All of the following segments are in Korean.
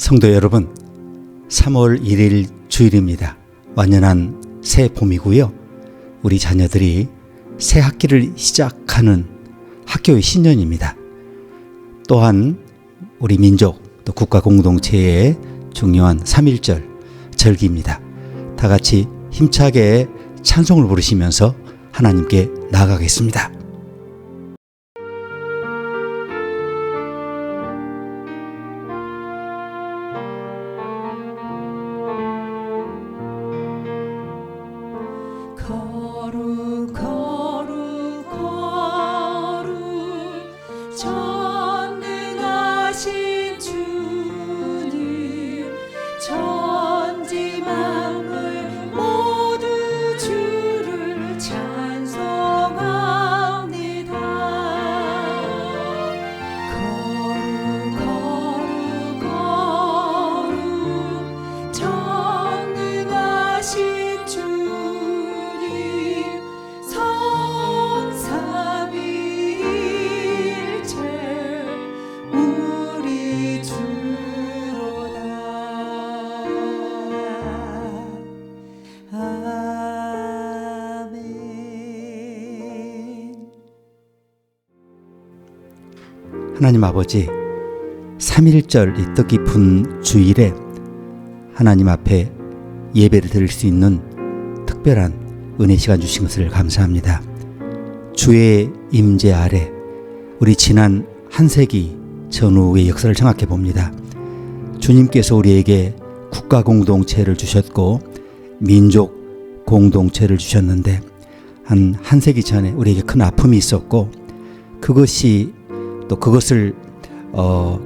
성도 여러분, 3월 1일 주일입니다. 완연한 새 봄이고요. 우리 자녀들이 새 학기를 시작하는 학교의 신년입니다. 또한 우리 민족 또 국가 공동체의 중요한 3.1절 절기입니다. 다 같이 힘차게 찬송을 부르시면서 하나님께 나아가겠습니다. 거룩 거룩 거룩 전능하신 주님, 천지 만물 모두 주를 찬송합니다. 거룩 거룩 거룩 전능하신 주님, 성삼위일체 우리 주로다. 아멘. 하나님 아버지, 3.1절 이 뜻깊은 주일에 하나님 앞에 예배를 드릴 수 있는 특별한 은혜 시간 주신 것을 감사합니다. 주의 임재 아래 우리 지난 한 세기 전후의 역사를 생각해 봅니다. 주님께서 우리에게 국가 공동체를 주셨고 민족 공동체를 주셨는데 한 세기 전에 우리에게 큰 아픔이 있었고 그것을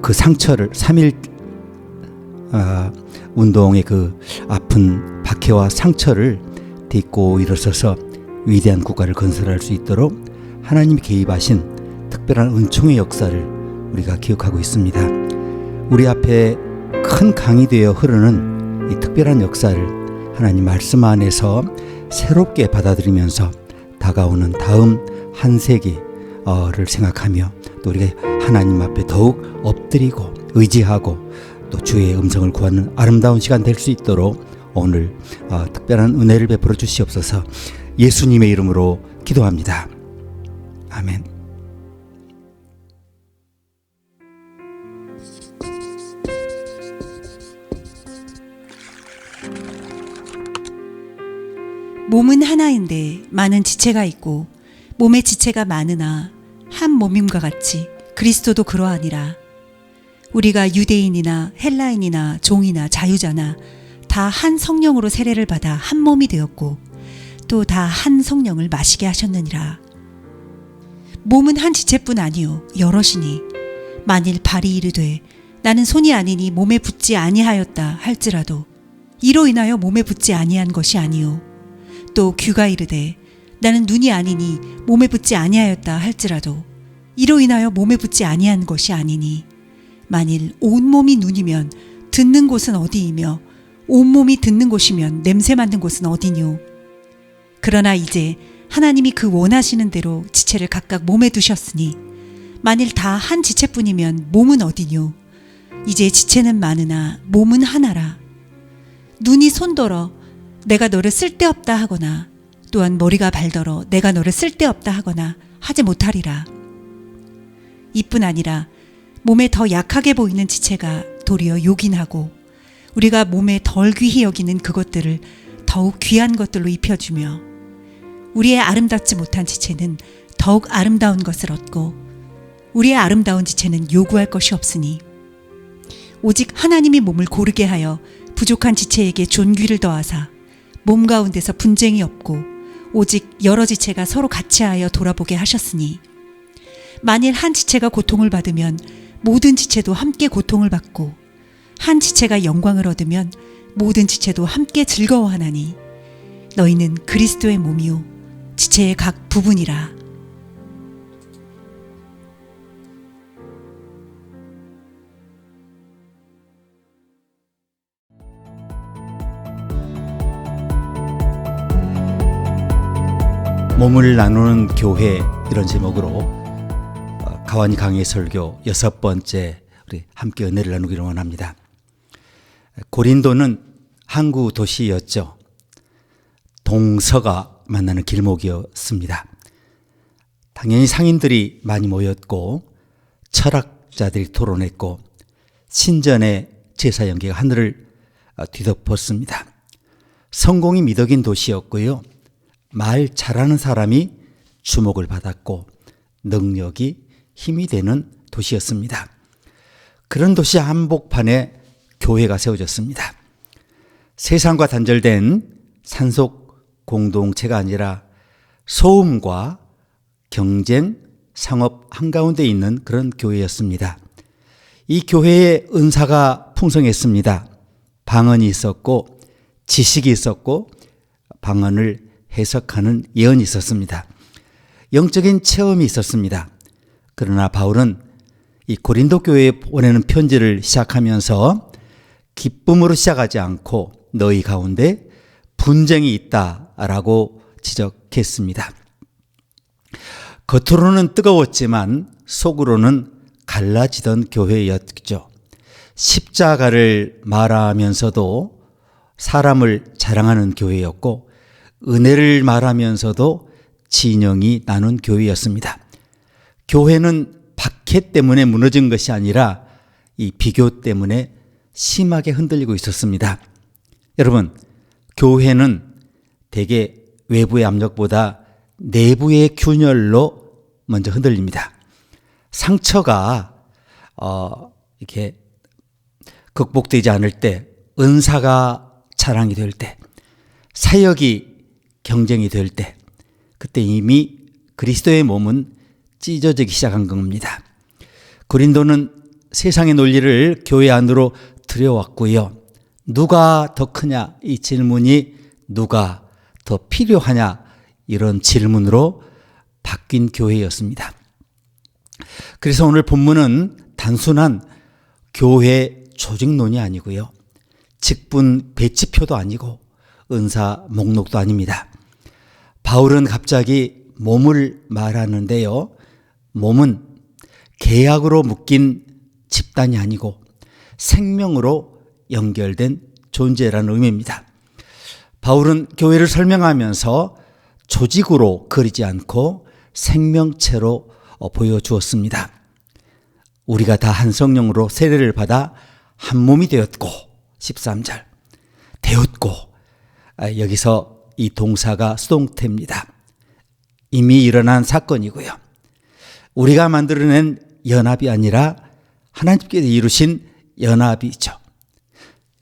그 상처를 3.1 운동의 그 아픈 박해와 상처를 딛고 일어서서 위대한 국가를 건설할 수 있도록 하나님이 개입하신 특별한 은총의 역사를 우리가 기억하고 있습니다. 우리 앞에 큰 강이 되어 흐르는 이 특별한 역사를 하나님 말씀 안에서 새롭게 받아들이면서 다가오는 다음 한 세기를 생각하며 또 우리가 하나님 앞에 더욱 엎드리고 의지하고 또 주의 음성을 구하는 아름다운 시간 될 수 있도록 오늘 특별한 은혜를 베풀어 주시옵소서. 예수님의 이름으로 기도합니다. 아멘. 몸은 하나인데 많은 지체가 있고 몸의 지체가 많으나 한 몸임과 같이 그리스도도 그러하니라. 우리가 유대인이나 헬라인이나 종이나 자유자나 다 한 성령으로 세례를 받아 한 몸이 되었고 또 다 한 성령을 마시게 하셨느니라. 몸은 한 지체뿐 아니요 여럿이니 만일 발이 이르되 나는 손이 아니니 몸에 붙지 아니하였다 할지라도 이로 인하여 몸에 붙지 아니한 것이 아니요, 또 귀가 이르되 나는 눈이 아니니 몸에 붙지 아니하였다 할지라도 이로 인하여 몸에 붙지 아니한 것이 아니니 만일 온몸이 눈이면 듣는 곳은 어디이며 온몸이 듣는 곳이면 냄새 맡는 곳은 어디뇨. 그러나 이제 하나님이 그 원하시는 대로 지체를 각각 몸에 두셨으니 만일 다 한 지체뿐이면 몸은 어디뇨. 이제 지체는 많으나 몸은 하나라. 눈이 손더러 내가 너를 쓸데없다 하거나 또한 머리가 발더러 내가 너를 쓸데없다 하거나 하지 못하리라. 이뿐 아니라 몸에 더 약하게 보이는 지체가 도리어 요긴하고 우리가 몸에 덜 귀히 여기는 그것들을 더욱 귀한 것들로 입혀주며 우리의 아름답지 못한 지체는 더욱 아름다운 것을 얻고 우리의 아름다운 지체는 요구할 것이 없으니 오직 하나님이 몸을 고르게 하여 부족한 지체에게 존귀를 더하사 몸 가운데서 분쟁이 없고 오직 여러 지체가 서로 같이하여 돌아보게 하셨으니 만일 한 지체가 고통을 받으면 모든 지체도 함께 고통을 받고 한 지체가 영광을 얻으면 모든 지체도 함께 즐거워하나니 너희는 그리스도의 몸이요 지체의 각 부분이라. 몸을 나누는 교회, 이런 제목으로 가완이 강의 설교 6번째 우리 함께 은혜를 나누기를 원합니다. 고린도는 항구 도시였죠. 동서가 만나는 길목이었습니다. 당연히 상인들이 많이 모였고 철학자들이 토론했고 신전의 제사 연기가 하늘을 뒤덮었습니다. 성공이 미덕인 도시였고요. 말 잘하는 사람이 주목을 받았고 능력이 힘이 되는 도시였습니다. 그런 도시 한복판에 교회가 세워졌습니다. 세상과 단절된 산속 공동체가 아니라 소음과 경쟁, 상업 한가운데 있는 그런 교회였습니다. 이 교회의 은사가 풍성했습니다. 방언이 있었고 지식이 있었고 방언을 해석하는 예언이 있었습니다. 영적인 체험이 있었습니다. 그러나 바울은 이 고린도 교회에 보내는 편지를 시작하면서 기쁨으로 시작하지 않고 너희 가운데 분쟁이 있다라고 지적했습니다. 겉으로는 뜨거웠지만 속으로는 갈라지던 교회였죠. 십자가를 말하면서도 사람을 자랑하는 교회였고 은혜를 말하면서도 진영이 나눈 교회였습니다. 교회는 박해 때문에 무너진 것이 아니라 이 비교 때문에 심하게 흔들리고 있었습니다. 여러분, 교회는 대개 외부의 압력보다 내부의 균열로 먼저 흔들립니다. 상처가 이렇게 극복되지 않을 때, 은사가 자랑이 될 때, 사역이 경쟁이 될 때, 그때 이미 그리스도의 몸은 찢어지기 시작한 겁니다. 고린도는 세상의 논리를 교회 안으로 들여왔고요. 누가 더 크냐? 이 질문이 누가 더 필요하냐? 이런 질문으로 바뀐 교회였습니다. 그래서 오늘 본문은 단순한 교회 조직론이 아니고요. 직분 배치표도 아니고 은사 목록도 아닙니다. 바울은 갑자기 몸을 말하는데요. 몸은 계약으로 묶인 집단이 아니고 생명으로 연결된 존재라는 의미입니다. 바울은 교회를 설명하면서 조직으로 그리지 않고 생명체로 보여주었습니다. 우리가 다 한 성령으로 세례를 받아 한 몸이 되었고 13절 되었고 여기서 이 동사가 수동태입니다. 이미 일어난 사건이고요. 우리가 만들어낸 연합이 아니라 하나님께서 이루신 연합이죠.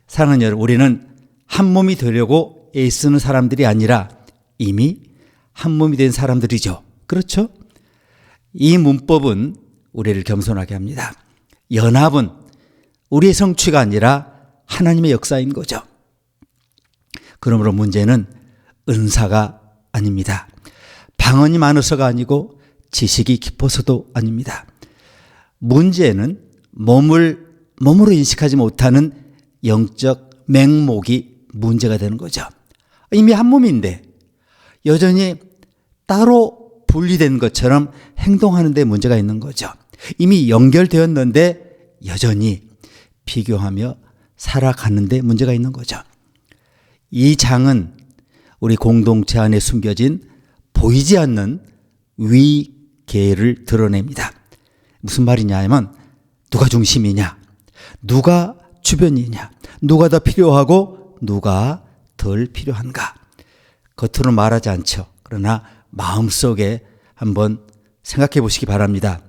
사랑하는 여러분, 우리는 한 몸이 되려고 애쓰는 사람들이 아니라 이미 한 몸이 된 사람들이죠. 그렇죠? 이 문법은 우리를 겸손하게 합니다. 연합은 우리의 성취가 아니라 하나님의 역사인 거죠. 그러므로 문제는 은사가 아닙니다. 방언이 많아서가 아니고 지식이 깊어서도 아닙니다. 문제는 몸으로 인식하지 못하는 영적 맹목이 문제가 되는 거죠. 이미 한 몸인데 여전히 따로 분리된 것처럼 행동하는 데 문제가 있는 거죠. 이미 연결되었는데 여전히 비교하며 살아가는 데 문제가 있는 거죠. 이 장은 우리 공동체 안에 숨겨진 보이지 않는 위계를 드러냅니다. 무슨 말이냐 하면 누가 중심이냐, 누가 주변이냐, 누가 더 필요하고 누가 덜 필요한가. 겉으로 말하지 않죠. 그러나 마음속에 한번 생각해 보시기 바랍니다.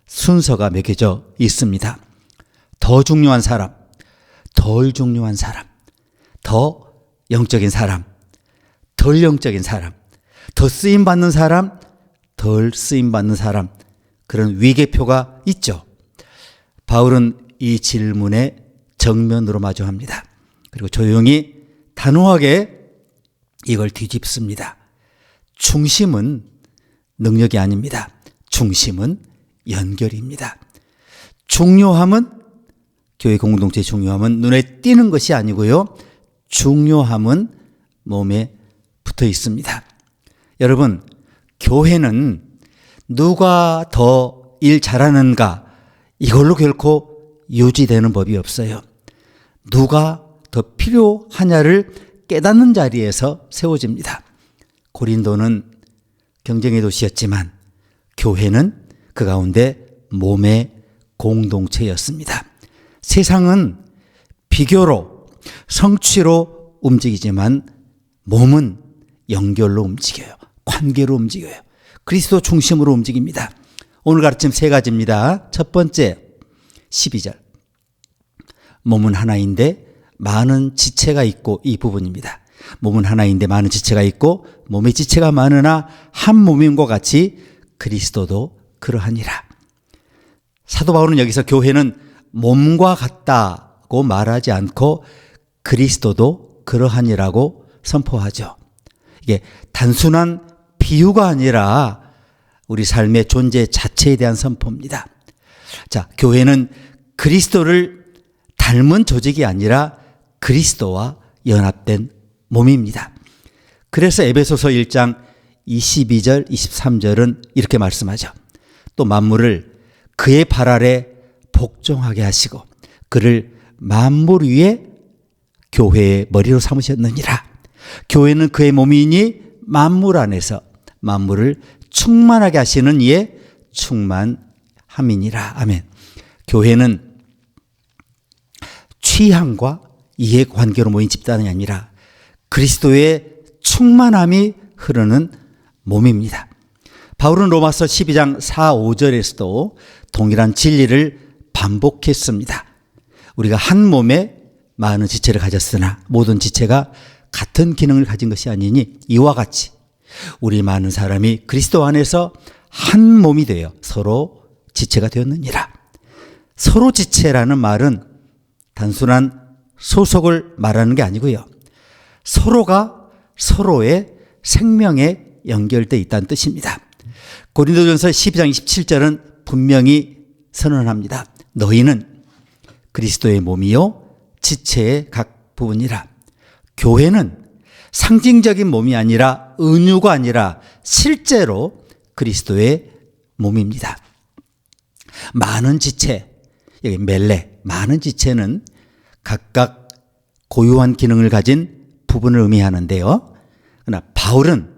순서가 매겨져 있습니다. 더 중요한 사람, 덜 중요한 사람, 더 영적인 사람, 덜 영적인 사람, 더 쓰임받는 사람, 덜 쓰임받는 사람, 그런 위계표가 있죠. 바울은 이 질문에 정면으로 마주합니다. 그리고 조용히 단호하게 이걸 뒤집습니다. 중심은 능력이 아닙니다. 중심은 연결입니다. 중요함은, 교회 공동체의 중요함은 눈에 띄는 것이 아니고요. 중요함은 몸에 붙어 있습니다. 여러분, 교회는 누가 더 일 잘하는가 이걸로 결코 유지되는 법이 없어요. 누가 더 필요하냐를 깨닫는 자리에서 세워집니다. 고린도는 경쟁의 도시였지만 교회는 그 가운데 몸의 공동체였습니다. 세상은 비교로 성취로 움직이지만 몸은 연결로 움직여요. 관계로 움직여요. 그리스도 중심으로 움직입니다. 오늘 가르침 세 가지입니다. 첫 번째 12절. 몸은 하나인데 많은 지체가 있고, 이 부분입니다. 몸은 하나인데 많은 지체가 있고 몸의 지체가 많으나 한 몸임과 같이 그리스도도 그러하니라. 사도 바울은 여기서 교회는 몸과 같다고 말하지 않고 그리스도도 그러하니라고 선포하죠. 이게 단순한 비유가 아니라 우리 삶의 존재 자체에 대한 선포입니다. 자, 교회는 그리스도를 닮은 조직이 아니라 그리스도와 연합된 몸입니다. 그래서 에베소서 1장 22절 23절은 이렇게 말씀하죠. 또 만물을 그의 발 아래 복종하게 하시고 그를 만물 위에 교회의 머리로 삼으셨느니라. 교회는 그의 몸이니 만물 안에서 만물을 충만하게 하시는 이의 충만함이니라. 아멘. 교회는 취향과 이해관계로 모인 집단이 아니라 그리스도의 충만함이 흐르는 몸입니다. 바울은 로마서 12장 4, 5절에서도 동일한 진리를 반복했습니다. 우리가 한 몸에 많은 지체를 가졌으나 모든 지체가 같은 기능을 가진 것이 아니니 이와 같이 우리 많은 사람이 그리스도 안에서 한 몸이 되어 서로 지체가 되었느니라. 서로 지체라는 말은 단순한 소속을 말하는 게 아니고요. 서로가 서로의 생명에 연결되어 있다는 뜻입니다. 고린도전서 12장 27절은 분명히 선언합니다. 너희는 그리스도의 몸이요 지체의 각 부분이라. 교회는 상징적인 몸이 아니라 은유가 아니라 실제로 그리스도의 몸입니다. 많은 지체, 여기 멜레, 많은 지체는 각각 고유한 기능을 가진 부분을 의미하는데요. 그러나 바울은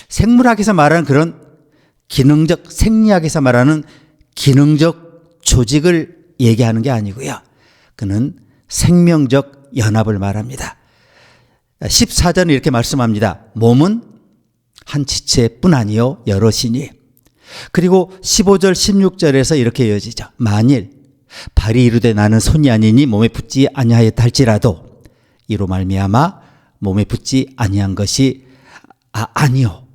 생물학에서 말하는 그런 기능적, 생리학에서 말하는 기능적 조직을 얘기하는 게 아니고요. 그는 생명적 연합을 말합니다. 14절은 이렇게 말씀합니다. 몸은 한 지체뿐 아니요 여럿이니. 그리고 15절 16절에서 이렇게 이어지죠. 만일 발이 이르되 나는 손이 아니니 몸에 붙지 아니하였다 할지라도 이로 말미암아 몸에 붙지 아니한 것이 아니요.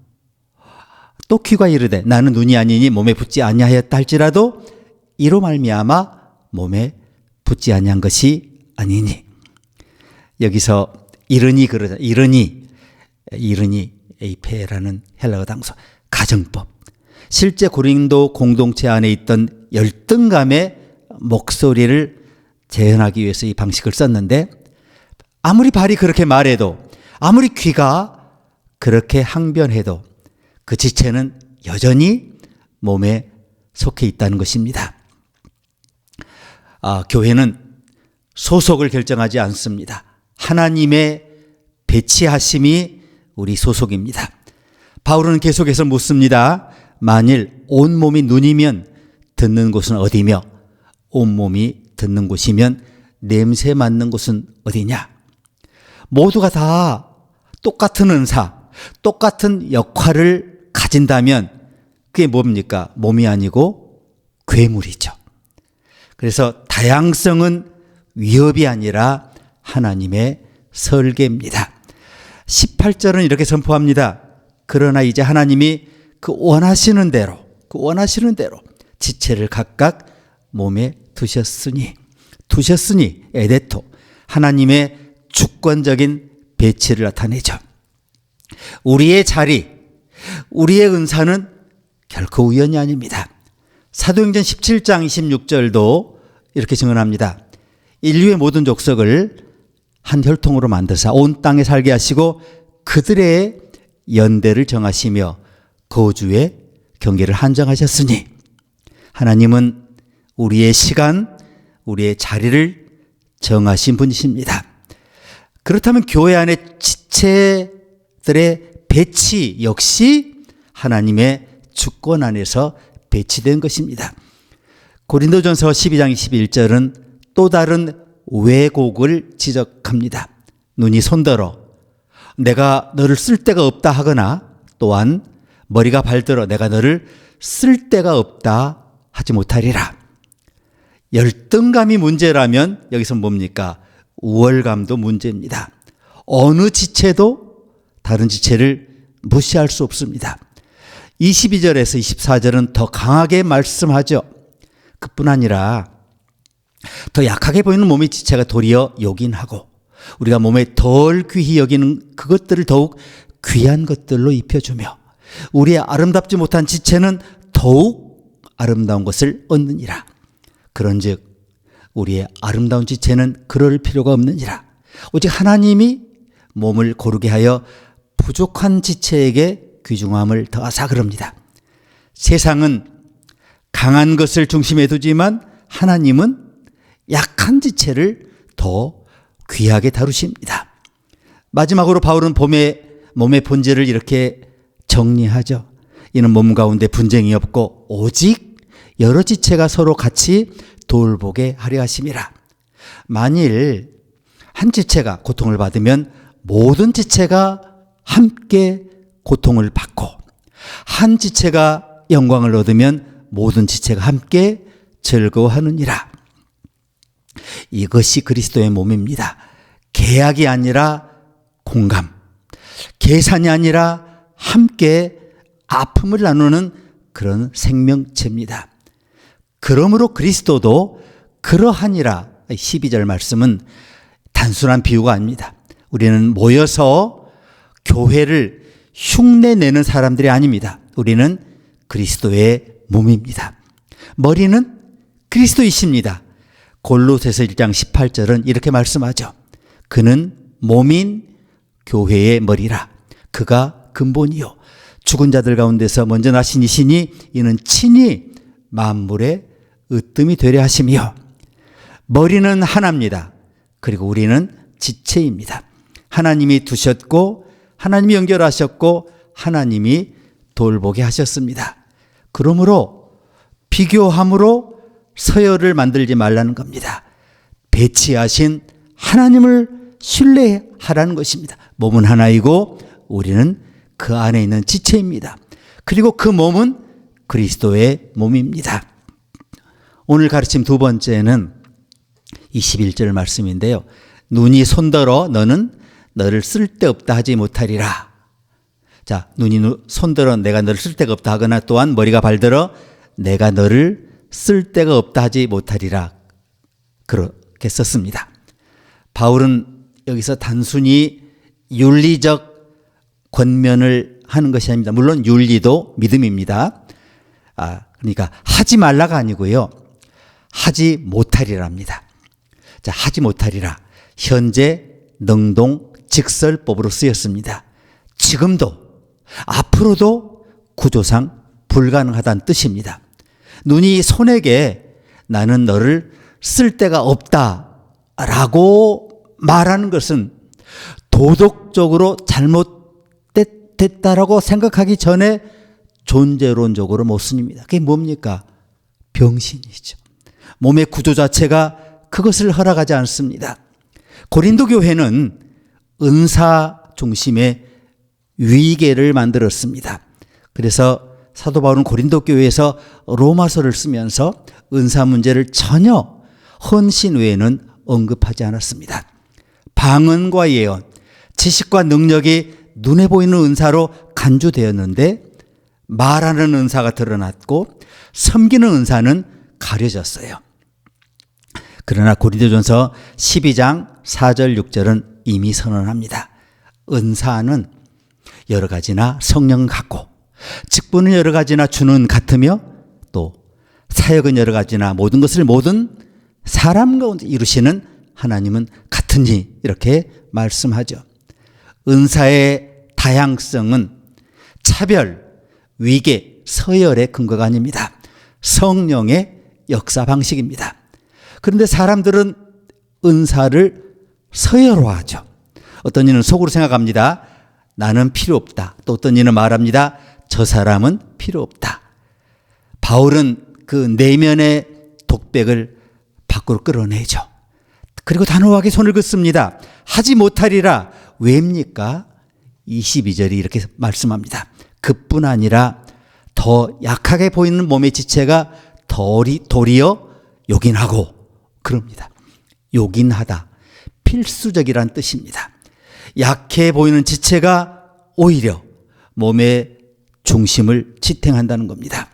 또 귀가 이르되 나는 눈이 아니니 몸에 붙지 아니하였다 할지라도 이로 말미암아 몸에 붙지 아니한 것이 아니니. 여기서 이르니 그러자. 이르니 에이페라는 헬라어 당소 가정법. 실제 고린도 공동체 안에 있던 열등감의 목소리를 재현하기 위해서 이 방식을 썼는데 아무리 발이 그렇게 말해도 아무리 귀가 그렇게 항변해도 그 지체는 여전히 몸에 속해 있다는 것입니다. 교회는 소속을 결정하지 않습니다. 하나님의 배치하심이 우리 소속입니다. 바울은 계속해서 묻습니다. 만일 온몸이 눈이면 듣는 곳은 어디며 온몸이 듣는 곳이면 냄새 맡는 곳은 어디냐? 모두가 다 똑같은 은사, 똑같은 역할을 가진다면 그게 뭡니까? 몸이 아니고 괴물이죠. 그래서 다양성은 위협이 아니라 하나님의 설계입니다. 18절은 이렇게 선포합니다. 그러나 이제 하나님이 그 원하시는 대로 지체를 각각 몸에 두셨으니 에데토 하나님의 주권적인 배치를 나타내죠. 우리의 자리, 우리의 은사는 결코 우연이 아닙니다. 사도행전 17장 26절도 이렇게 증언합니다. 인류의 모든 족속을 한 혈통으로 만드사 온 땅에 살게 하시고 그들의 연대를 정하시며 거주의 경계를 한정하셨으니 하나님은 우리의 시간, 우리의 자리를 정하신 분이십니다. 그렇다면 교회 안에 지체들의 배치 역시 하나님의 주권 안에서 배치된 것입니다. 고린도전서 12장 21절은 또 다른 왜곡을 지적합니다. 눈이 손들어 내가 너를 쓸 데가 없다 하거나 또한 머리가 발들어 내가 너를 쓸 데가 없다 하지 못하리라. 열등감이 문제라면 여기서 뭡니까? 우월감도 문제입니다. 어느 지체도 다른 지체를 무시할 수 없습니다. 22절에서 24절은 더 강하게 말씀하죠. 그뿐 아니라 더 약하게 보이는 몸의 지체가 도리어 요긴하고 우리가 몸에 덜 귀히 여기는 그것들을 더욱 귀한 것들로 입혀주며 우리의 아름답지 못한 지체는 더욱 아름다운 것을 얻느니라. 그런즉 우리의 아름다운 지체는 그럴 필요가 없느니라. 오직 하나님이 몸을 고르게 하여 부족한 지체에게 귀중함을 더하사 그럽니다. 세상은 강한 것을 중심에 두지만 하나님은 약한 지체를 더 귀하게 다루십니다. 마지막으로 바울은 몸의 본질을 이렇게 정리하죠. 이는 몸 가운데 분쟁이 없고 오직 여러 지체가 서로 같이 돌보게 하려 하심이라. 만일 한 지체가 고통을 받으면 모든 지체가 함께 고통을 받고 한 지체가 영광을 얻으면 모든 지체가 함께 즐거워하느니라. 이것이 그리스도의 몸입니다. 계약이 아니라 공감, 계산이 아니라 함께 아픔을 나누는 그런 생명체입니다. 그러므로 그리스도도 그러하니라. 12절 말씀은 단순한 비유가 아닙니다. 우리는 모여서 교회를 흉내내는 사람들이 아닙니다. 우리는 그리스도의 몸입니다. 머리는 그리스도이십니다. 골로새서 1장 18절은 이렇게 말씀하죠. 그는 몸인 교회의 머리라. 그가 근본이요 죽은 자들 가운데서 먼저 나신 이시니 이는 친히 만물의 으뜸이 되려 하심이요. 머리는 하나입니다. 그리고 우리는 지체입니다. 하나님이 두셨고 하나님이 연결하셨고 하나님이 돌보게 하셨습니다. 그러므로 비교함으로 서열을 만들지 말라는 겁니다. 배치하신 하나님을 신뢰하라는 것입니다. 몸은 하나이고 우리는 그 안에 있는 지체입니다. 그리고 그 몸은 그리스도의 몸입니다. 오늘 가르침 두 번째는 21절 말씀인데요. 눈이 손들어 너는 너를 쓸데없다 하지 못하리라. 자, 눈이 손들어 내가 너를 쓸데가 없다 하거나 또한 머리가 발들어 내가 너를 쓸데가 없다 하지 못하리라. 그렇게 썼습니다. 바울은 여기서 단순히 윤리적 권면을 하는 것이 아닙니다. 물론 윤리도 믿음입니다. 그러니까 하지 말라가 아니고요. 하지 못하리랍니다. 자, 하지 못하리라. 현재 능동 직설법으로 쓰였습니다. 지금도 앞으로도 구조상 불가능하다는 뜻입니다. 눈이 손에게 나는 너를 쓸 데가 없다라고 말하는 것은 도덕적으로 잘못됐다라고 생각하기 전에 존재론적으로 모순입니다. 그게 뭡니까? 병신이죠. 몸의 구조 자체가 그것을 허락하지 않습니다. 고린도 교회는 은사 중심의 위계를 만들었습니다. 그래서 사도 바울은 고린도 교회에서 로마서를 쓰면서 은사 문제를 전혀 헌신 외에는 언급하지 않았습니다. 방언과 예언, 지식과 능력이 눈에 보이는 은사로 간주되었는데 말하는 은사가 드러났고 섬기는 은사는 가려졌어요. 그러나 고린도전서 12장 4절 6절은 이미 선언합니다. 은사는 여러 가지나 성령 같고 직분은 여러 가지나 주는 같으며 또 사역은 여러 가지나 모든 것을 모든 사람 가운데 이루시는 하나님은 같으니 이렇게 말씀하죠. 은사의 다양성은 차별, 위계, 서열의 근거가 아닙니다. 성령의 역사 방식입니다. 그런데 사람들은 은사를 서열화하죠. 어떤 이는 속으로 생각합니다. 나는 필요 없다. 또 어떤 이는 말합니다. 저 사람은 필요 없다. 바울은 그 내면의 독백을 밖으로 끌어내죠. 그리고 단호하게 손을 긋습니다. 하지 못하리라. 왜입니까? 22절이 이렇게 말씀합니다. 그뿐 아니라 더 약하게 보이는 몸의 지체가 도리어 요긴하고 그럽니다. 요긴하다. 필수적이란 뜻입니다. 약해 보이는 지체가 오히려 몸의 중심을 지탱한다는 겁니다.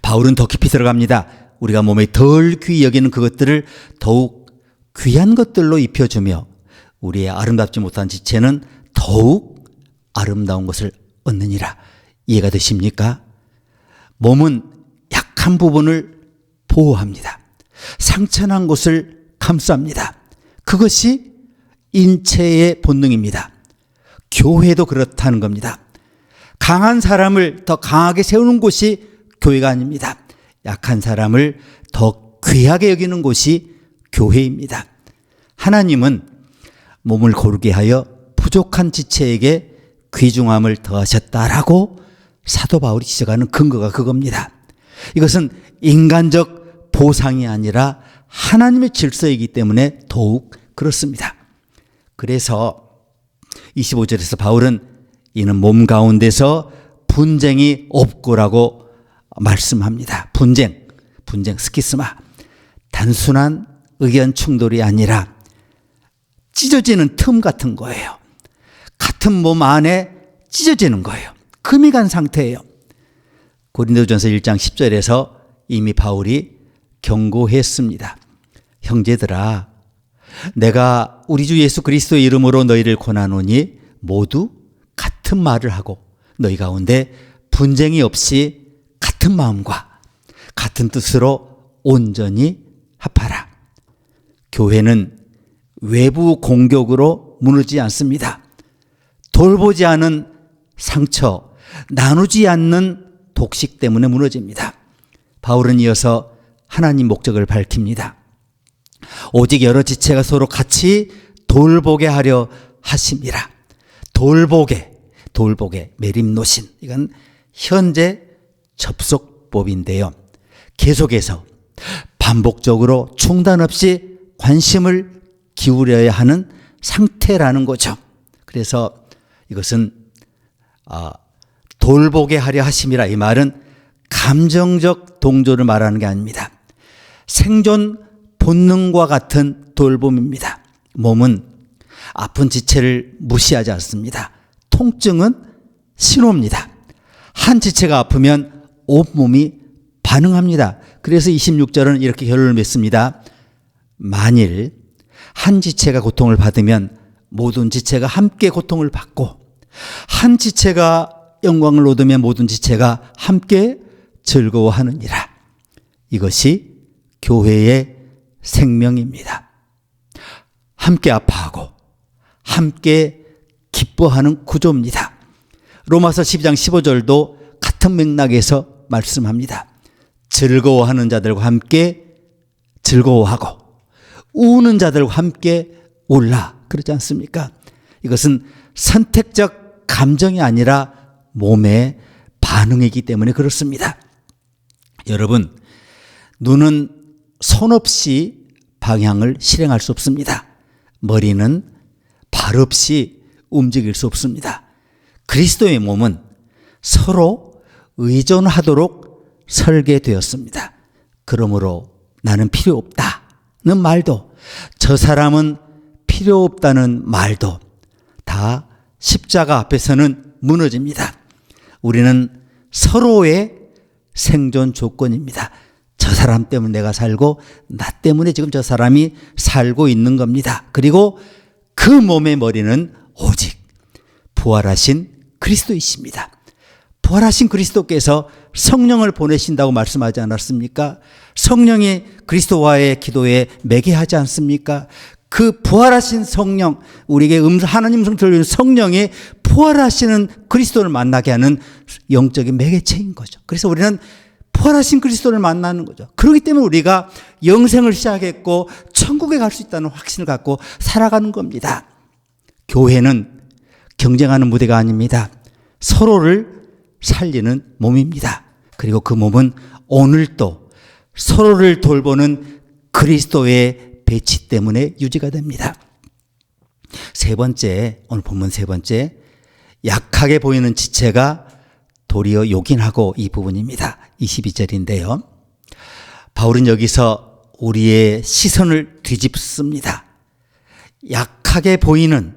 바울은 더 깊이 들어갑니다. 우리가 몸에 덜 귀히 여기는 그것들을 더욱 귀한 것들로 입혀주며 우리의 아름답지 못한 지체는 더욱 아름다운 것을 얻느니라. 이해가 되십니까? 몸은 약한 부분을 보호합니다. 상처난 곳을 감쌉니다. 그것이 인체의 본능입니다. 교회도 그렇다는 겁니다. 강한 사람을 더 강하게 세우는 곳이 교회가 아닙니다. 약한 사람을 더 귀하게 여기는 곳이 교회입니다. 하나님은 몸을 고르게 하여 부족한 지체에게 귀중함을 더하셨다라고 사도 바울이 지적하는 근거가 그겁니다. 이것은 인간적 보상이 아니라 하나님의 질서이기 때문에 더욱 그렇습니다. 그래서 25절에서 바울은 이는 몸 가운데서 분쟁이 없고라고 말씀합니다. 분쟁 스키스마. 단순한 의견 충돌이 아니라 찢어지는 틈 같은 거예요. 같은 몸 안에 찢어지는 거예요. 금이 간 상태예요. 고린도전서 1장 10절에서 이미 바울이 경고했습니다. 형제들아, 내가 우리 주 예수 그리스도의 이름으로 너희를 권하노니 모두 같은 말을 하고 너희 가운데 분쟁이 없이 같은 마음과 같은 뜻으로 온전히 합하라. 교회는 외부 공격으로 무너지지 않습니다. 돌보지 않은 상처, 나누지 않는 독식 때문에 무너집니다. 바울은 이어서 하나님 목적을 밝힙니다. 오직 여러 지체가 서로 같이 돌보게 하려 하심이라. 돌보게, 메림노신. 이건 현재 접속법인데요. 계속해서 반복적으로 중단 없이 관심을 기울여야 하는 상태라는 거죠. 그래서 이것은 돌보게 하려 하심이라. 이 말은 감정적 동조를 말하는 게 아닙니다. 생존 본능과 같은 돌봄입니다. 몸은 아픈 지체를 무시하지 않습니다. 통증은 신호입니다. 한 지체가 아프면 온몸이 반응합니다. 그래서 26절은 이렇게 결론을 맺습니다. 만일 한 지체가 고통을 받으면 모든 지체가 함께 고통을 받고 한 지체가 영광을 얻으면 모든 지체가 함께 즐거워하느니라. 이것이 교회의 생명입니다. 함께 아파하고 함께 기뻐하는 구조입니다. 로마서 12장 15절도 같은 맥락에서 말씀합니다. 즐거워하는 자들과 함께 즐거워하고 우는 자들과 함께 울라. 그러지 않습니까? 이것은 선택적 감정이 아니라 몸의 반응이기 때문에 그렇습니다. 여러분, 눈은 손 없이 방향을 실행할 수 없습니다. 머리는 발 없이 움직일 수 없습니다. 그리스도의 몸은 서로 의존하도록 설계되었습니다. 그러므로 나는 필요 없다는 말도, 저 사람은 필요 없다는 말도 다 십자가 앞에서는 무너집니다. 우리는 서로의 생존 조건입니다. 저 사람 때문에 내가 살고 나 때문에 지금 저 사람이 살고 있는 겁니다. 그리고 그 몸의 머리는 오직 부활하신 그리스도이십니다. 부활하신 그리스도께서 성령을 보내신다고 말씀하지 않았습니까? 성령이 그리스도와의 기도에 매개하지 않습니까? 그 부활하신 성령, 우리에게 하나님 음성 들려주는 성령이 부활하시는 그리스도를 만나게 하는 영적인 매개체인 거죠. 그래서 우리는 부활하신 그리스도를 만나는 거죠. 그렇기 때문에 우리가 영생을 시작했고 천국에 갈 수 있다는 확신을 갖고 살아가는 겁니다. 교회는 경쟁하는 무대가 아닙니다. 서로를 살리는 몸입니다. 그리고 그 몸은 오늘도 서로를 돌보는 그리스도의 배치 때문에 유지가 됩니다. 세 번째, 오늘 본문 세 번째, 약하게 보이는 지체가 도리어 요긴하고, 이 부분입니다. 22절인데요. 바울은 여기서 우리의 시선을 뒤집습니다. 약하게 보이는,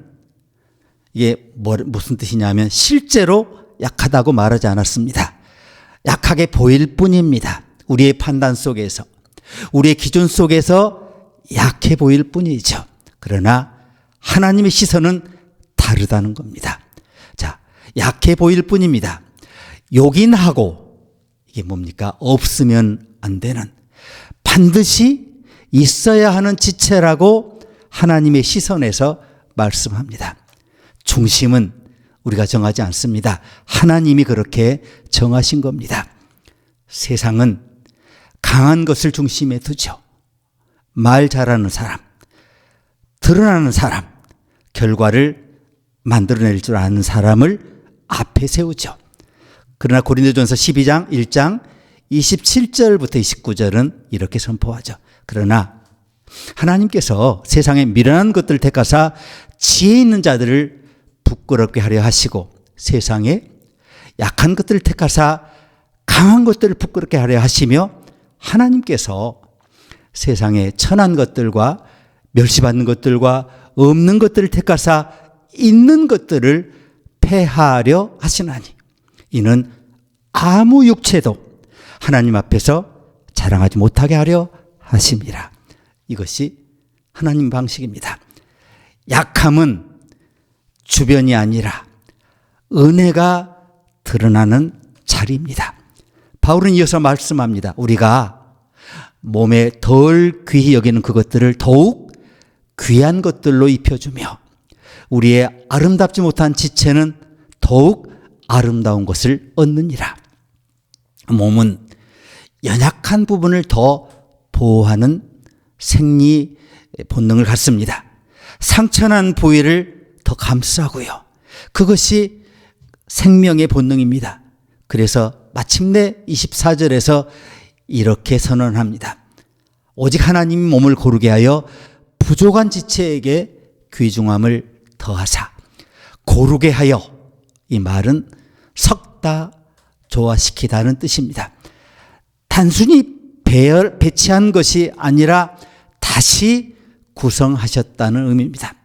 이게 무슨 뜻이냐면 실제로 약하다고 말하지 않았습니다. 약하게 보일 뿐입니다. 우리의 판단 속에서, 우리의 기준 속에서 약해 보일 뿐이죠. 그러나 하나님의 시선은 다르다는 겁니다. 자, 약해 보일 뿐입니다. 요긴하고, 이게 뭡니까? 없으면 안 되는, 반드시 있어야 하는 지체라고 하나님의 시선에서 말씀합니다. 중심은 우리가 정하지 않습니다. 하나님이 그렇게 정하신 겁니다. 세상은 강한 것을 중심에 두죠. 말 잘하는 사람, 드러나는 사람, 결과를 만들어낼 줄 아는 사람을 앞에 세우죠. 그러나 고린도전서 12장 1장 27절부터 29절은 이렇게 선포하죠. 그러나 하나님께서 세상에 미련한 것들을 택하사 지혜 있는 자들을 부끄럽게 하려 하시고, 세상에 약한 것들을 택하사 강한 것들을 부끄럽게 하려 하시며, 하나님께서 세상에 천한 것들과 멸시받는 것들과 없는 것들을 택하사 있는 것들을 폐하려 하시나니, 이는 아무 육체도 하나님 앞에서 자랑하지 못하게 하려 하심이라. 이것이 하나님 방식입니다. 약함은 주변이 아니라 은혜가 드러나는 자리입니다. 바울은 이어서 말씀합니다. 우리가 몸에 덜 귀히 여기는 그것들을 더욱 귀한 것들로 입혀주며, 우리의 아름답지 못한 지체는 더욱 아름다운 것을 얻느니라. 몸은 연약한 부분을 더 보호하는 생리 본능을 갖습니다. 상처난 부위를 더 감싸고요. 그것이 생명의 본능입니다. 그래서 마침내 24절에서 이렇게 선언합니다. 오직 하나님이 몸을 고르게 하여 부족한 지체에게 귀중함을 더하사, 고르게 하여, 이 말은 섞다, 조화시키다는 뜻입니다. 단순히 배치한 것이 아니라 다시 구성하셨다는 의미입니다.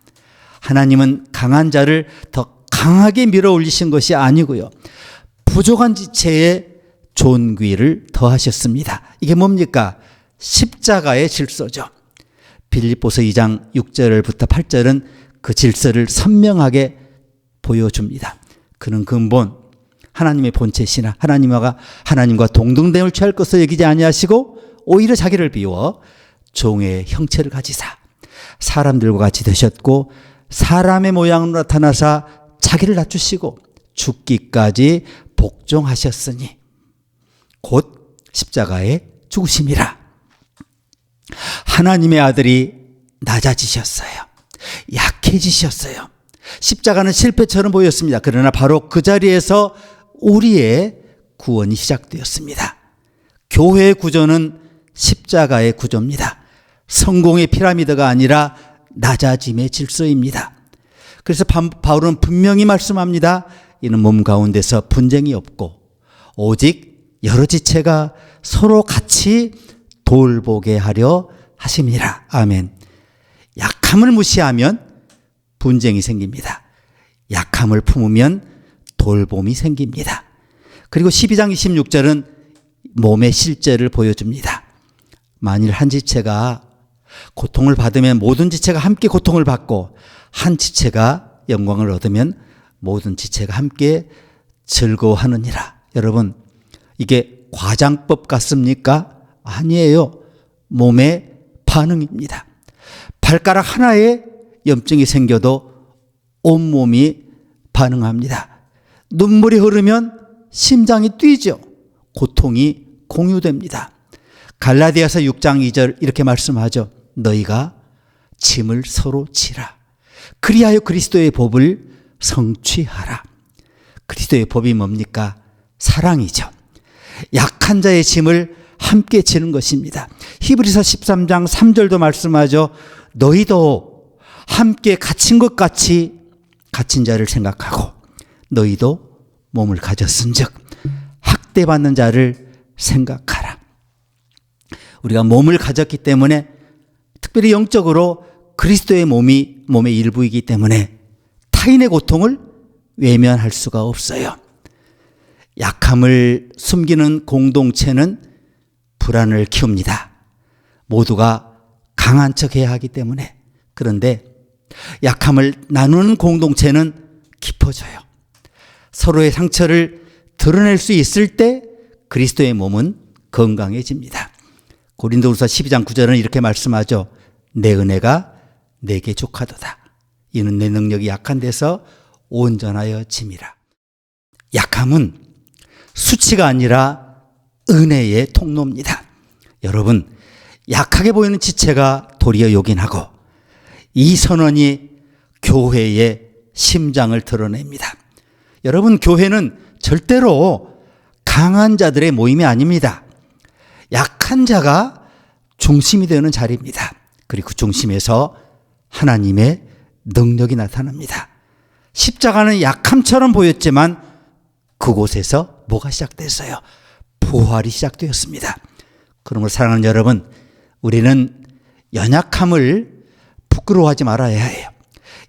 하나님은 강한 자를 더 강하게 밀어 올리신 것이 아니고요, 부족한 지체에 존귀를 더하셨습니다. 이게 뭡니까? 십자가의 질서죠. 빌립보서 2장 6절부터 8절은 그 질서를 선명하게 보여줍니다. 그는 근본 하나님의 본체시나 하나님과 동등됨을 취할 것을 여기지 아니하시고 오히려 자기를 비워 종의 형체를 가지사 사람들과 같이 되셨고, 사람의 모양으로 나타나사 자기를 낮추시고 죽기까지 복종하셨으니 곧 십자가에 죽으심이라. 하나님의 아들이 낮아지셨어요. 약해지셨어요. 십자가는 실패처럼 보였습니다. 그러나 바로 그 자리에서 우리의 구원이 시작되었습니다. 교회의 구조는 십자가의 구조입니다. 성공의 피라미드가 아니라 낮아짐의 질서입니다. 그래서 바울은 분명히 말씀합니다. 이는 몸 가운데서 분쟁이 없고 오직 여러 지체가 서로 같이 돌보게 하려 하심이라. 아멘. 약함을 무시하면 분쟁이 생깁니다. 약함을 품으면 돌봄이 생깁니다. 그리고 12장 26절은 몸의 실제를 보여줍니다. 만일 한 지체가 고통을 받으면 모든 지체가 함께 고통을 받고, 한 지체가 영광을 얻으면 모든 지체가 함께 즐거워하느니라. 여러분, 이게 과장법 같습니까? 아니에요. 몸의 반응입니다. 발가락 하나에 염증이 생겨도 온몸이 반응합니다. 눈물이 흐르면 심장이 뛰죠. 고통이 공유됩니다. 갈라디아서 6장 2절 이렇게 말씀하죠. 너희가 짐을 서로 지라. 그리하여 그리스도의 법을 성취하라. 그리스도의 법이 뭡니까? 사랑이죠. 약한 자의 짐을 함께 지는 것입니다. 히브리서 13장 3절도 말씀하죠. 너희도 함께 갇힌 것 같이 갇힌 자를 생각하고 너희도 몸을 가졌은즉 학대받는 자를 생각하라. 우리가 몸을 가졌기 때문에 특별히 영적으로 그리스도의 몸이 몸의 일부이기 때문에 타인의 고통을 외면할 수가 없어요. 약함을 숨기는 공동체는 불안을 키웁니다. 모두가 강한 척해야 하기 때문에. 그런데 약함을 나누는 공동체는 깊어져요. 서로의 상처를 드러낼 수 있을 때 그리스도의 몸은 건강해집니다. 고린도후서 12장 9절은 이렇게 말씀하죠. 내 은혜가 내게 족하도다. 이는 내 능력이 약한 데서 온전하여 짐이라. 약함은 수치가 아니라 은혜의 통로입니다. 여러분, 약하게 보이는 지체가 도리어 요긴하고 이 선언이 교회의 심장을 드러냅니다. 여러분, 교회는 절대로 강한 자들의 모임이 아닙니다. 약한 자가 중심이 되는 자리입니다. 그리고 그 중심에서 하나님의 능력이 나타납니다. 십자가는 약함처럼 보였지만 그곳에서 뭐가 시작됐어요? 부활이 시작되었습니다. 그러므로 사랑하는 여러분, 우리는 연약함을 부끄러워하지 말아야 해요.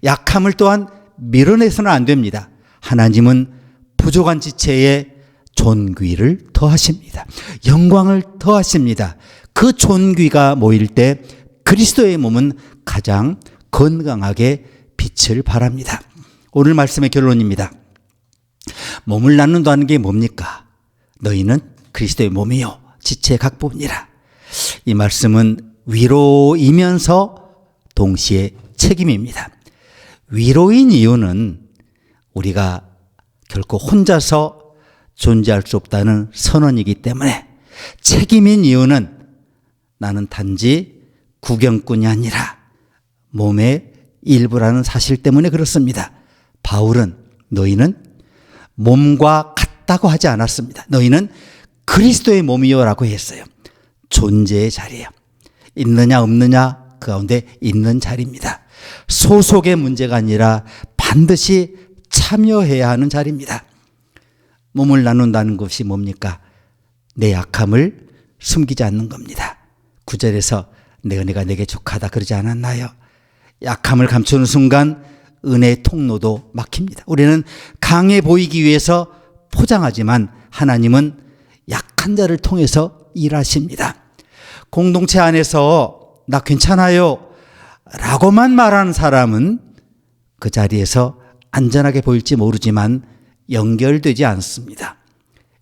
약함을 또한 밀어내서는 안 됩니다. 하나님은 부족한 지체에 존귀를 더하십니다. 영광을 더하십니다. 그 존귀가 모일 때 그리스도의 몸은 가장 건강하게 빛을 발합니다. 오늘 말씀의 결론입니다. 몸을 나눈다는 게 뭡니까? 너희는 그리스도의 몸이요 지체의 각 부분이라. 이 말씀은 위로이면서 동시에 책임입니다. 위로인 이유는 우리가 결코 혼자서 존재할 수 없다는 선언이기 때문에, 책임인 이유는 나는 단지 구경꾼이 아니라 몸의 일부라는 사실 때문에 그렇습니다. 바울은 너희는 몸과 같다고 하지 않았습니다. 너희는 그리스도의 몸이요라고 했어요. 존재의 자리예요. 있느냐 없느냐 그 가운데 있는 자리입니다. 소속의 문제가 아니라 반드시 참여해야 하는 자리입니다. 몸을 나눈다는 것이 뭡니까? 내 약함을 숨기지 않는 겁니다. 9절에서 내 은혜가 내게 족하다 그러지 않았나요? 약함을 감추는 순간 은혜의 통로도 막힙니다. 우리는 강해 보이기 위해서 포장하지만 하나님은 약한 자를 통해서 일하십니다. 공동체 안에서 나 괜찮아요 라고만 말하는 사람은 그 자리에서 안전하게 보일지 모르지만 연결되지 않습니다.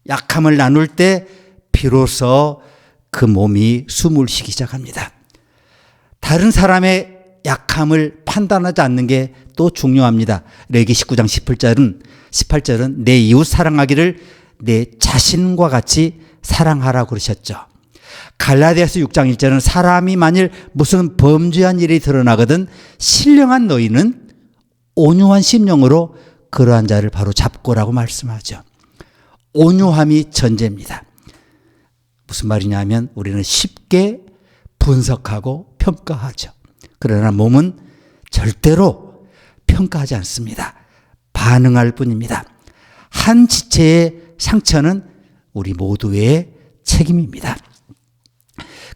약함을 나눌 때 비로소 그 몸이 숨을 쉬기 시작합니다. 다른 사람의 약함을 판단하지 않는 게 또 중요합니다. 레위기 19장 18절은 내 이웃 사랑하기를 내 자신과 같이 사랑하라고 그러셨죠. 갈라디아서 6장 1절은 사람이 만일 무슨 범죄한 일이 드러나거든 신령한 너희는 온유한 심령으로 그러한 자를 바로 잡고라고 말씀하죠. 온유함이 전제입니다. 무슨 말이냐면 우리는 쉽게 분석하고 평가하죠. 그러나 몸은 절대로 평가하지 않습니다. 반응할 뿐입니다. 한 지체의 상처는 우리 모두의 책임입니다.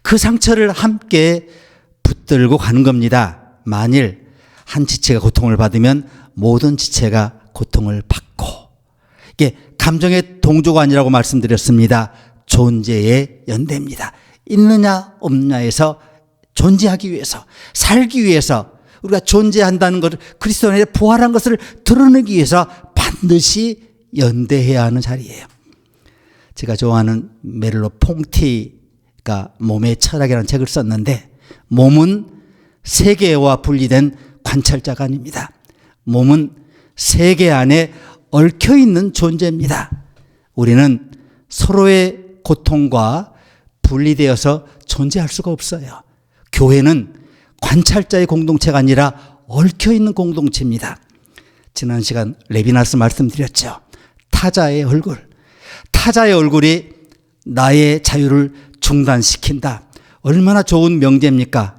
그 상처를 함께 붙들고 가는 겁니다. 만일 한 지체가 고통을 받으면 모든 지체가 고통을 받고, 이게 감정의 동조가 아니라고 말씀드렸습니다. 존재의 연대입니다. 있느냐 없느냐에서 존재하기 위해서, 살기 위해서, 우리가 존재한다는 것을, 그리스도 안에 부활한 것을 드러내기 위해서 반드시 연대해야 하는 자리예요. 제가 좋아하는 메를로 퐁티가 몸의 철학이라는 책을 썼는데, 몸은 세계와 분리된 관찰자가 아닙니다. 몸은 세계 안에 얽혀있는 존재입니다. 우리는 서로의 고통과 분리되어서 존재할 수가 없어요. 교회는 관찰자의 공동체가 아니라 얽혀 있는 공동체입니다. 지난 시간 레비나스 말씀드렸죠. 타자의 얼굴. 타자의 얼굴이 나의 자유를 중단시킨다. 얼마나 좋은 명제입니까?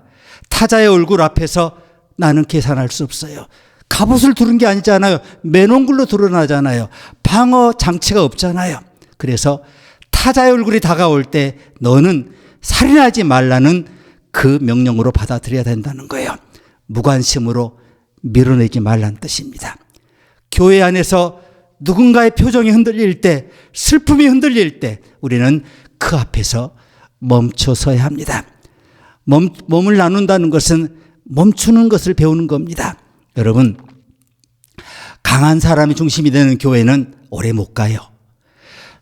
타자의 얼굴 앞에서 나는 계산할 수 없어요. 갑옷을 두른 게 아니잖아요. 맨온글로 드러나잖아요. 방어 장치가 없잖아요. 그래서 타자의 얼굴이 다가올 때 너는 살인하지 말라는 그 명령으로 받아들여야 된다는 거예요. 무관심으로 밀어내지 말라는 뜻입니다. 교회 안에서 누군가의 표정이 흔들릴 때, 슬픔이 흔들릴 때 우리는 그 앞에서 멈춰서야 합니다. 몸을 나눈다는 것은 멈추는 것을 배우는 겁니다. 여러분, 강한 사람이 중심이 되는 교회는 오래 못 가요.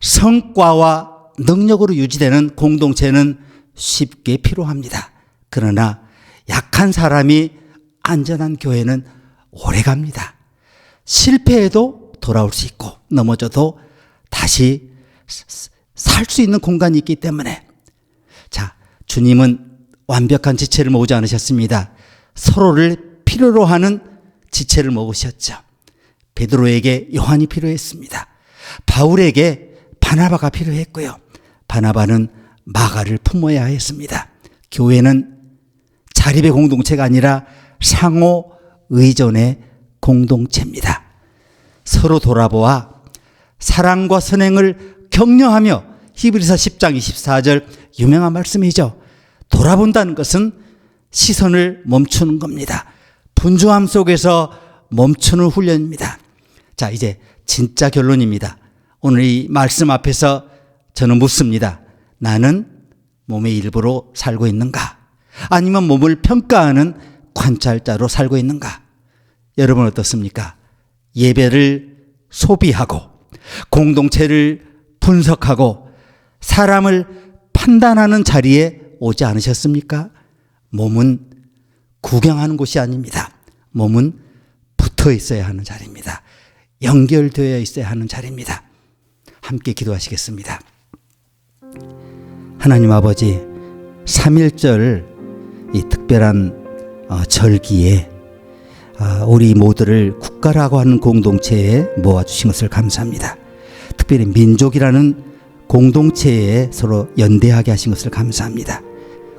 성과와 능력으로 유지되는 공동체는 쉽게 필요합니다. 그러나 약한 사람이 안전한 교회는 오래 갑니다. 실패해도 돌아올 수 있고 넘어져도 다시 살 수 있는 공간이 있기 때문에, 자, 주님은 완벽한 지체를 모으지 않으셨습니다. 서로를 필요로 하는 지체를 모으셨죠. 베드로에게 요한이 필요했습니다. 바울에게 바나바가 필요했고요. 바나바는 마가를 품어야 했습니다. 교회는 자립의 공동체가 아니라 상호 의존의 공동체입니다. 서로 돌아보아 사랑과 선행을 격려하며, 히브리서 10장 24절 유명한 말씀이죠. 돌아본다는 것은 시선을 멈추는 겁니다. 분주함 속에서 멈추는 훈련입니다. 자, 이제 진짜 결론입니다. 오늘 이 말씀 앞에서 저는 묻습니다. 나는 몸의 일부로 살고 있는가? 아니면 몸을 평가하는 관찰자로 살고 있는가? 여러분 어떻습니까? 예배를 소비하고 공동체를 분석하고 사람을 판단하는 자리에 오지 않으셨습니까? 몸은 구경하는 곳이 아닙니다. 몸은 붙어 있어야 하는 자리입니다. 연결되어 있어야 하는 자리입니다. 함께 기도하시겠습니다. 하나님 아버지, 3.1절 이 특별한 절기에 우리 모두를 국가라고 하는 공동체에 모아주신 것을 감사합니다. 특별히 민족이라는 공동체에 서로 연대하게 하신 것을 감사합니다.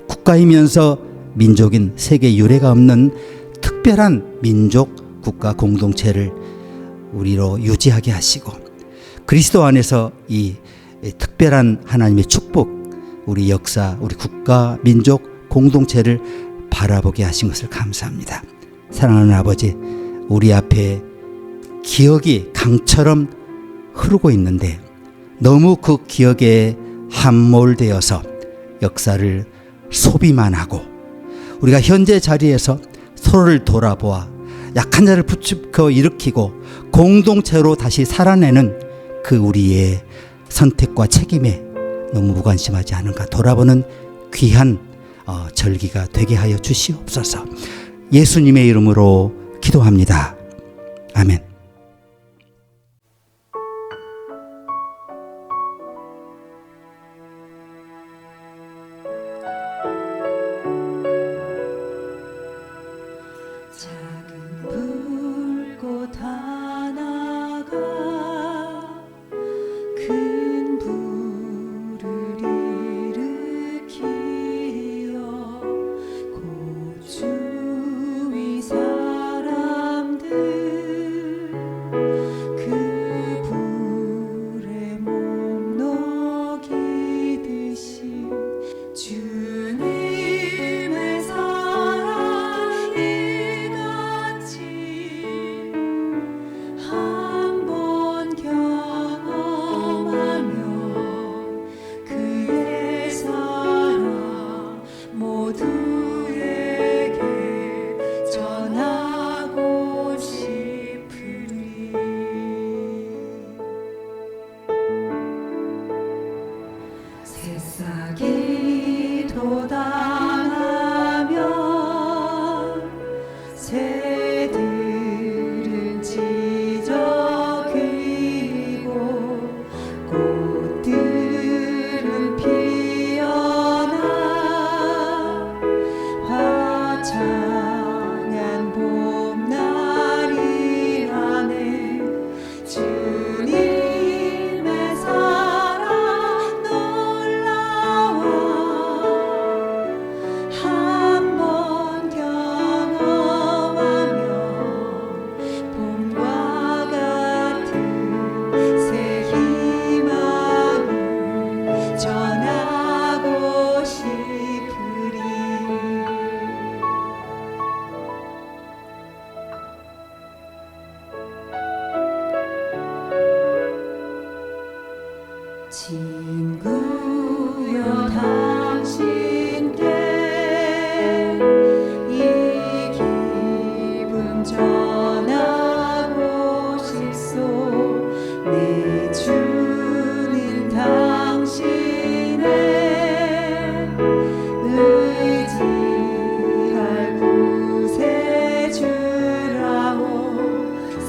국가이면서 민족인 세계 유례가 없는 특별한 민족 국가 공동체를 우리로 유지하게 하시고, 그리스도 안에서 이 특별한 하나님의 축복, 우리 역사, 우리 국가, 민족 공동체를 바라보게 하신 것을 감사합니다. 사랑하는 아버지, 우리 앞에 기억이 강처럼 흐르고 있는데 너무 그 기억에 함몰되어서 역사를 소비만 하고, 우리가 현재 자리에서 서로를 돌아보아 약한 자를 부축해 일으키고 공동체로 다시 살아내는 그 우리의 선택과 책임에 너무 무관심하지 않은가 돌아보는 귀한 절기가 되게 하여 주시옵소서. 예수님의 이름으로 기도합니다. 아멘. 작은 불꽃 하나가 큰 불을 일으키어 고주위 사람들 친구여 당신께 이 기쁨 전하고 싶소. 내 주는 당신의 의지할 구세주라오.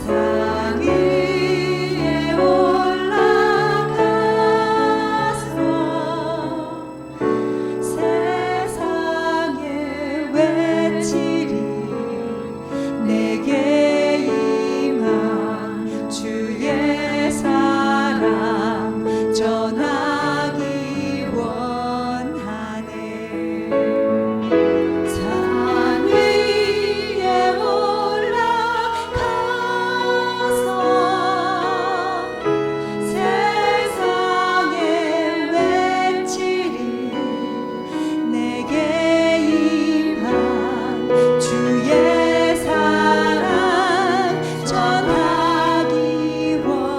산 위에 올라가서 세상에 외치리. 내게 임한 주의 사랑 전하기 원하네. 산 위에 올라가서 세상에 외치리. 내게 임한 주의 사랑 전하기 원하네.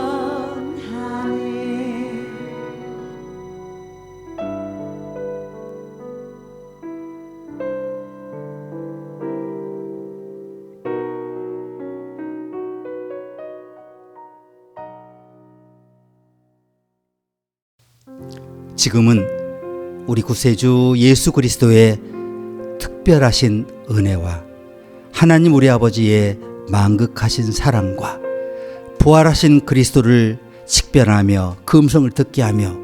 지금은 우리 구세주 예수 그리스도의 특별하신 은혜와 하나님 우리 아버지의 만극하신 사랑과 부활하신 그리스도를 식별하며 그 음성을 듣게 하며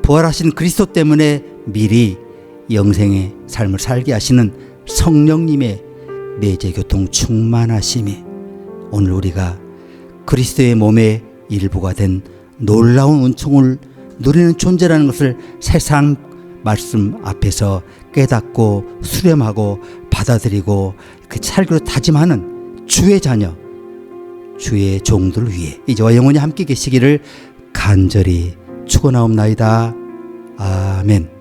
부활하신 그리스도 때문에 미리 영생의 삶을 살게 하시는 성령님의 내재교통 충만하심이 오늘 우리가 그리스도의 몸의 일부가 된 놀라운 은총을 누리는 존재라는 것을 세상 말씀 앞에서 깨닫고 수렴하고 받아들이고 그 찰기로 다짐하는 주의 자녀, 주의 종들을 위해 이제와 영원히 함께 계시기를 간절히 축원하옵나이다. 아멘.